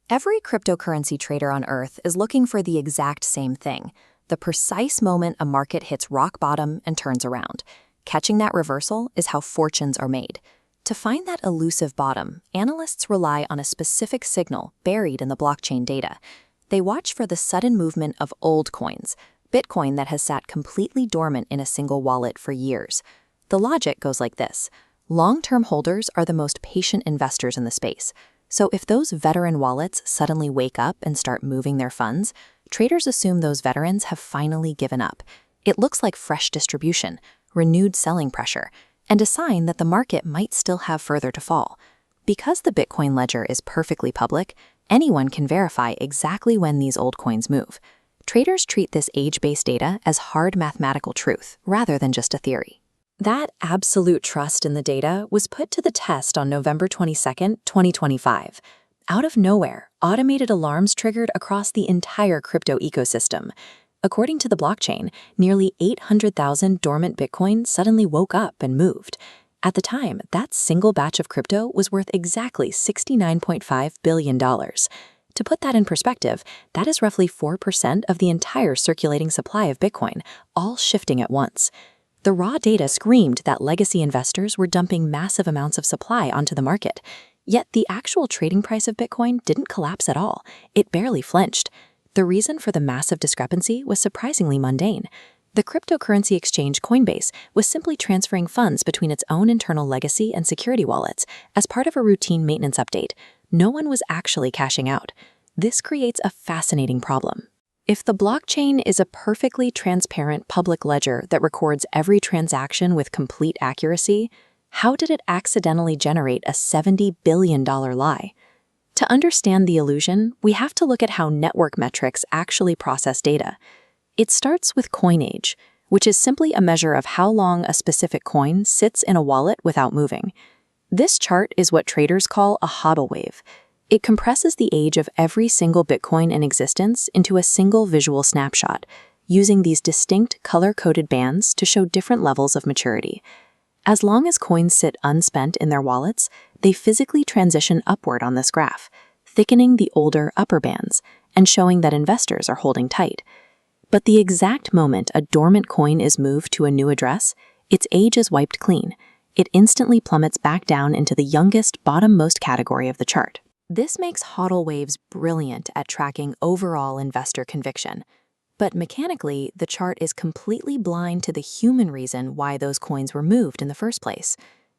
Every cryptocurrency trader on Earth is looking for the exact same thing, the precise moment a market hits rock bottom and turns around. Catching that reversal is how fortunes are made. To find that elusive bottom, analysts rely on a specific signal buried in the blockchain data. They watch for the sudden movement of old coins, Bitcoin that has sat completely dormant in a single wallet for years. The logic goes like this. Long-term holders are the most patient investors in the space. So if those veteran wallets suddenly wake up and start moving their funds, traders assume those veterans have finally given up. It looks like fresh distribution, renewed selling pressure, and a sign that the market might still have further to fall. Because the Bitcoin ledger is perfectly public, anyone can verify exactly when these old coins move. Traders treat this age-based data as hard mathematical truth rather than just a theory. That absolute trust in the data was put to the test on November 22, 2025. Out of nowhere, automated alarms triggered across the entire crypto ecosystem. According to the blockchain, nearly 800,000 dormant Bitcoin suddenly woke up and moved. At the time, that single batch of crypto was worth exactly $69.5 billion. To put that in perspective, that is roughly 4% of the entire circulating supply of Bitcoin, all shifting at once. The raw data screamed that legacy investors were dumping massive amounts of supply onto the market. Yet the actual trading price of Bitcoin didn't collapse at all. It barely flinched. The reason for the massive discrepancy was surprisingly mundane. The cryptocurrency exchange Coinbase was simply transferring funds between its own internal legacy and security wallets as part of a routine maintenance update. No one was actually cashing out. This creates a fascinating problem. If the blockchain is a perfectly transparent public ledger that records every transaction with complete accuracy, how did it accidentally generate a $70 billion lie? To understand the illusion, we have to look at how network metrics actually process data. It starts with coin age, which is simply a measure of how long a specific coin sits in a wallet without moving. This chart is what traders call a HODL wave. It compresses the age of every single Bitcoin in existence into a single visual snapshot, using these distinct color-coded bands to show different levels of maturity. As long as coins sit unspent in their wallets, they physically transition upward on this graph, thickening the older upper bands and showing that investors are holding tight. But the exact moment a dormant coin is moved to a new address, its age is wiped clean. It instantly plummets back down into the youngest, bottom-most category of the chart. This makes HODL Waves brilliant at tracking overall investor conviction. But mechanically, the chart is completely blind to the human reason why those coins were moved in the first place.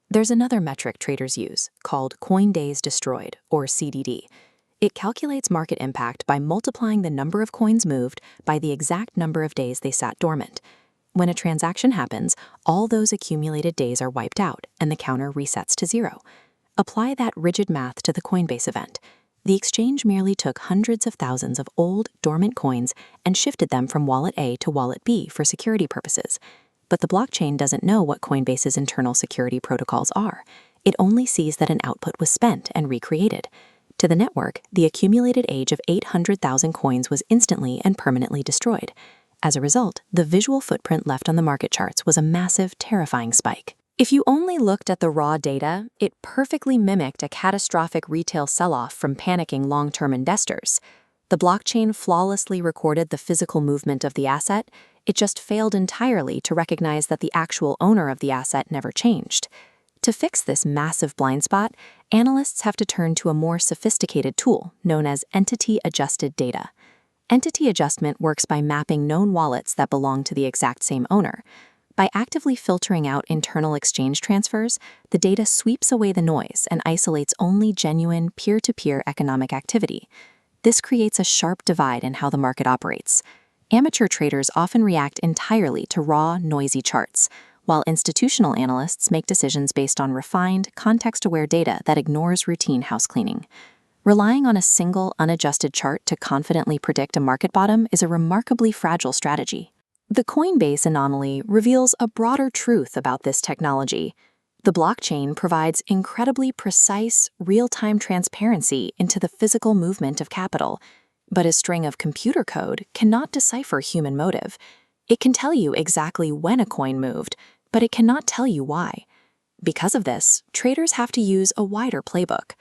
There's another metric traders use, called coin days destroyed, or CDD. It calculates market impact by multiplying the number of coins moved by the exact number of days they sat dormant. When a transaction happens, all those accumulated days are wiped out, and the counter resets to 0. Apply that rigid math to the Coinbase event. The exchange merely took hundreds of thousands of old, dormant coins and shifted them from wallet A to wallet B for security purposes. But the blockchain doesn't know what Coinbase's internal security protocols are. It only sees that an output was spent and recreated. To the network, the accumulated age of 800,000 coins was instantly and permanently destroyed. As a result, the visual footprint left on the market charts was a massive, terrifying spike. If you only looked at the raw data, it perfectly mimicked a catastrophic retail sell-off from panicking long-term investors. The blockchain flawlessly recorded the physical movement of the asset. It just failed entirely to recognize that the actual owner of the asset never changed. To fix this massive blind spot, analysts have to turn to a more sophisticated tool known as entity-adjusted data. Entity adjustment works by mapping known wallets that belong to the exact same owner. By actively filtering out internal exchange transfers, the data sweeps away the noise and isolates only genuine peer-to-peer economic activity. This creates a sharp divide in how the market operates. Amateur traders often react entirely to raw, noisy charts, while institutional analysts make decisions based on refined, context-aware data that ignores routine housecleaning. Relying on a single, unadjusted chart to confidently predict a market bottom is a remarkably fragile strategy. The Coinbase anomaly reveals a broader truth about this technology. The blockchain provides incredibly precise, real-time transparency into the physical movement of capital, but a string of computer code cannot decipher human motive. It can tell you exactly when a coin moved, but it cannot tell you why. Because of this, traders have to use a wider playbook.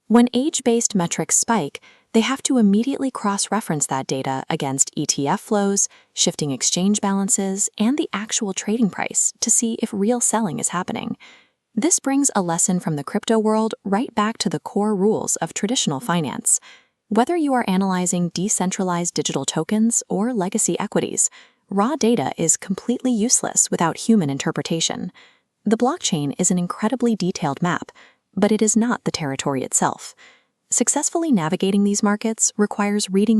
When age-based metrics spike, They have to immediately cross-reference that data against ETF flows, shifting exchange balances, and the actual trading price to see if real selling is happening. This brings a lesson from the crypto world right back to the core rules of traditional finance. Whether you are analyzing decentralized digital tokens or legacy equities, raw data is completely useless without human interpretation. The blockchain is an incredibly detailed map, but it is not the territory itself. Successfully navigating these markets requires reading